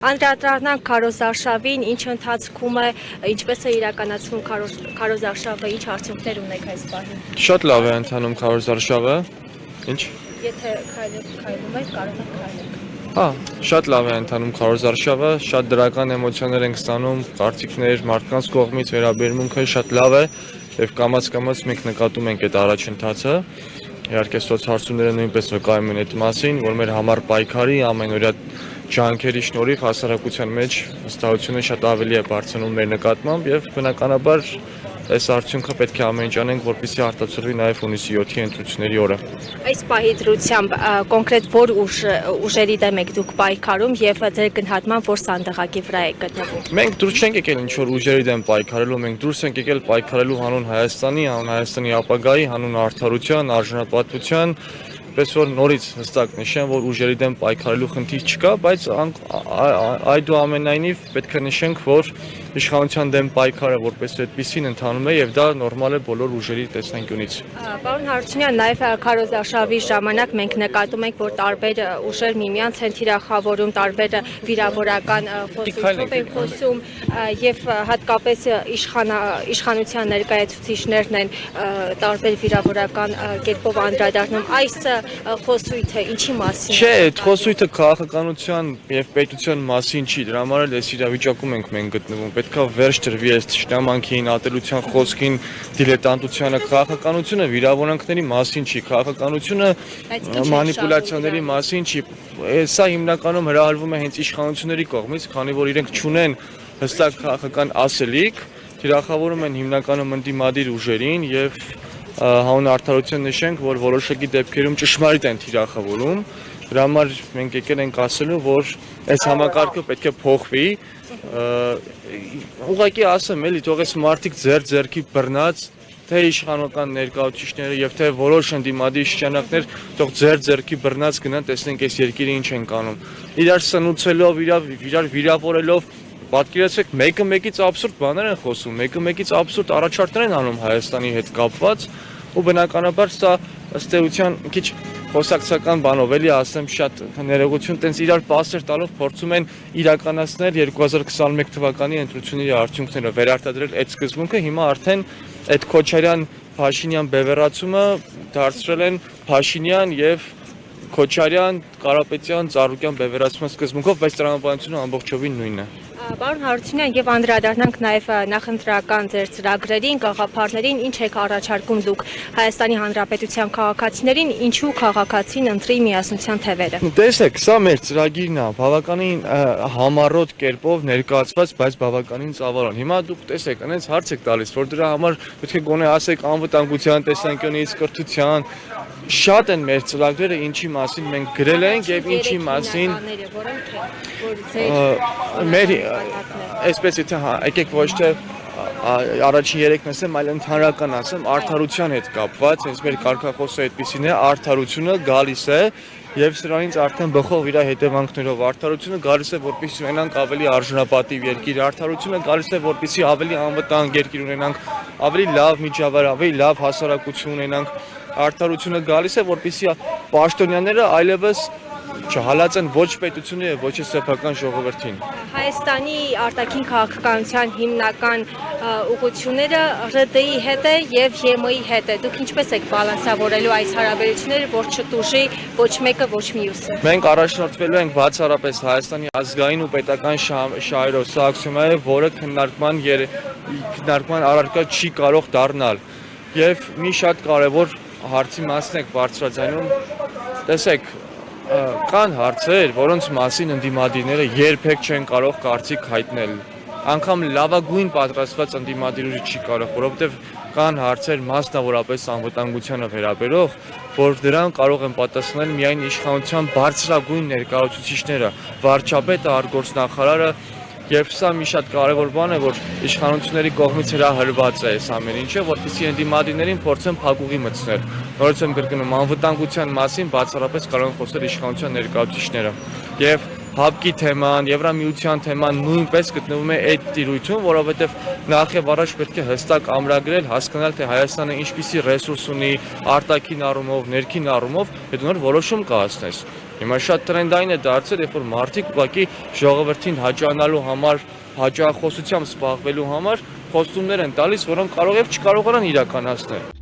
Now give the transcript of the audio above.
Անդրադառնանք քարոզարշավին, ինչ ընթացքում է, ինչպես է իրականացվում քարոզարշավը, ինչ արդյունքներ ունեք այս պահին։ Շատ լավ է ընթանում քարոզարշավը։ Ինչ։ Եթե քայլում եք, կարող եք քայլել։ Հա, շատ լավ է ընթանում քարոզարշավը, շատ դրական էմոցիաներ ենք ստանում, կարծիքներ, մարդկանց կողմից վերաբերմունքը շատ լավ է եւ կամաց-կամաց մենք նկատում ենք այդ առաջընթացը։ Իհարկե սոցհարցումները նույնպես վկայում են այդ մասին, որ մեր համար պայքարի ամենօրյա ջանքերի շնորհիվ հասարակության մեջ վստահությունը շատ ավելի է բարձրանում մեր նկատմամբ եւ բնականաբար այս արդյունքը պետք է ամեն ինչ անենք, որպեսզի արտացոլվի նաեւ հունիսի 7-ի ընտրությունների օրը։ Այս պահի դրությամբ կոնկրետ որ ուժերի դեմ եք դուք պայքարում եւ ձեր գնահատման որ սանդղակի վրա եք գտնվում։ Մենք դուրս չենք եկել ինչ որ ուժերի դեմ պայքարելու, մենք դուրս ենք եկել պայքարելու հանուն Հայաստանի, հանուն Հայաստանի ապագայի, հանուն արդարության, արժանապատվության, պես որ նորից հստակ նշեմ, որ ուժերի դեմ պայքարելու խնդիր չկա, բայց այդուամենայնիվ պետք է նշենք, որ իշխանության դեմ պայքարը որպես այդպեսին ընթանում է եւ դա նորմալ է բոլոր ուժերի տեսանկյունից։ Պարոն Հարությունյան, նաեւ քարոզարշավի ժամանակ մենք նկատում ենք, որ տարբեր ուժեր միմյանց են թիրախավորում, տարբեր վիրավորական խոսքով են խոսում եւ հատկապես իշխանության ներկայացուցիչներն են տարբեր վիրավորական կերպով անդրադառնում։ Այս խոսույթը ինչի մասին է։ Չէ, այդ խոսույթը քաղաքականության եւ պետության մասին չի, դրա համար էլ այս իրավիճակում ենք մենք գտնվում։ Պետքա վերջ դրվի այս ճշտամանքին, ատելության խոսքին, դիլետանտությանը, քաղաքականությունը վիրավորանքների մասին չի, քաղաքականությունը մանիպուլյացիաների մասին չի։ Սա հիմնականում հրահրվում է հենց իշխանությունների կողմից, քանի որ իրենք չունեն հստակ քաղաքական ասելիք, թիրախավորում են հիմնականում ընդդիմադիր ուժերին եւ հանուն արդարության նշենք, որ որոշակի դեպքերում ճշմարիտ են թիրախավորում։ Դրա համար մենք եկել ենք ասելու, որ այս համակարգը պետք է փոխվի։ Ուղղակի ասեմ, էլի թող այս մարդիկ ձեռքի բռնած թե իշխանական ներկայացուցիչները եւ թե որոշ ընդդիմադիր շրջանակներ թող ձեռքի բռնած գնան, տեսնենք այս երկիրը ինչ են կանում։ Իրար սնուցելով, իրար վիրավորելով պատկերացրեք մեկը մեկից աբսուրդ բաներ են խոսում, մեկը մեկից աբսուրդ առաջարկներ են անում Հայաստանի հետ կապված ու բնականաբար սա ըստ էության քիչ խոսակցական բանով էլի ասեմ շատ ներողություն տենց իրար պասեր տալով փորձում են իրականացնել 2021 թվականի ընտրությունների արդյունքները վերարտադրել այդ սկզբունքը հիմա արդեն այդ Քոչարյան-Փաշինյան բևեռացումը դարձրել են Փաշինյան եւ Քոչարյան, Կարապետյան, Ծառուկյան բևեռացման սկզբունքով, բայց տրամաբանությունը ամբողջովին նույնն է։ Պարոն Հարությունյան, եւ անդրադառնանք նաեւ նախընտրական ձեր ծրագրերին, գաղափարներին, ինչ եք առաջարկում դուք Հայաստանի Հանրապետության քաղաքացիներին, ինչու քաղաքացին ընտրի միասնության թևերը։ Տեսեք, սա մեր ծրագիրն է, բավականին համառոտ կերպով ներկայացված, բայց բավականին ծավալուն։ Հիմա դուք տեսեք, այնպես հարց եք տալիս, որ դրա համար պետք է գոնե ասեք անվտանգության տեսանկյունից, կրթության, շատ են մեր ծրագրերը, ինչի մասին մենք գրել ենք եւ ինչի մասին մեր այսպես եթե եկեք ոչ թե առաջին 3-ն ասեմ, այլ ընդհանրական ասեմ, արդարության հետ կապված, հենց մեր կարգախոսը այդպեսին է, արդարությունը գալիս է եւ սրանից արդեն բխող իր հետևանքներով արդարությունը գալիս է, որպեսզի ունենանք ավելի արժանապատիվ երկիր, արդարությունը գալիս է, որպեսզի ավելի անվտանգ երկիր ունենանք, ավելի լավ միջավայր, ավելի լավ հասարակություն ունենանք, արդարությունը գալիս է, որպեսզի պաշտոնյաները այլևս չհալածեն ոչ պետությունը եւ ոչ սեփական ժողովրդին։ Հայաստանի արտաքին քաղաքականության հիմնական ուղղությունները ՌԴ-ի հետ է եւ ԵՄ-ի հետ է։ Դուք ինչպես եք բալանսավորելու այս հարաբերությունները, որ չտուժի ոչ մեկը, ոչ մյուսը։ Մենք առաջնորդվելու ենք բացառապես Հայաստանի ազգային ու պետական շահերով, սա ակսիոմա է, որը քննարկման առարկա չի կարող դառնալ։ Եվ մի շատ կարեւոր հարցի մասին եք բարձրաձայնում, տեսեք, կան հարցեր, որոնց մասին ընդդիմադիրները երբեք չեն կարող կարծիք հայտնել։ Անգամ լավագույն պատրաստված ընդդիմադիր ուժը չի կարող, որովհետև կան հարցեր մասնավորապես անվտանգությանը վերաբերող, որ դրան կարող են պատասխանել միայն իշխանության բարձրագույն ներկայացուցիչները, վարչապետը, արտգործնախարարը, եւ սա մի շատ կարեւոր բան է, որ իշխանությունների կողմից հրահրված է այս ամեն ինչը, որպեսզի ընդդիմադիրներին փորձեն փակուղի մտցնել։ Նորից եմ կրկնում, անվտանգության մասին բացառապես կարող են խոսել իշխանության ներկայացուցիչները։ Եվ ՀԱԲԿ-ի թեման, Եվրամիության թեման նույնպես գտնվում է այդ տիրույթում, որովհետև նախ եւ առաջ պետք է հստակ ամրագրել, հասկանալ, թե Հայաստանը ինչպիսի ռեսուրս ունի արտաքին առումով, ներքին առումով, հետո նոր որոշում կայացնես։ Հիմա շատ տրենդային է դարձել, երբ որ մարդիկ ուղղակի ժողովրդին հաճանալու համար, հաճախոսությամբ զբաղվելու համար խոստումներ են տալիս, որոնք կարող եւ չկարողանան իրականացնել։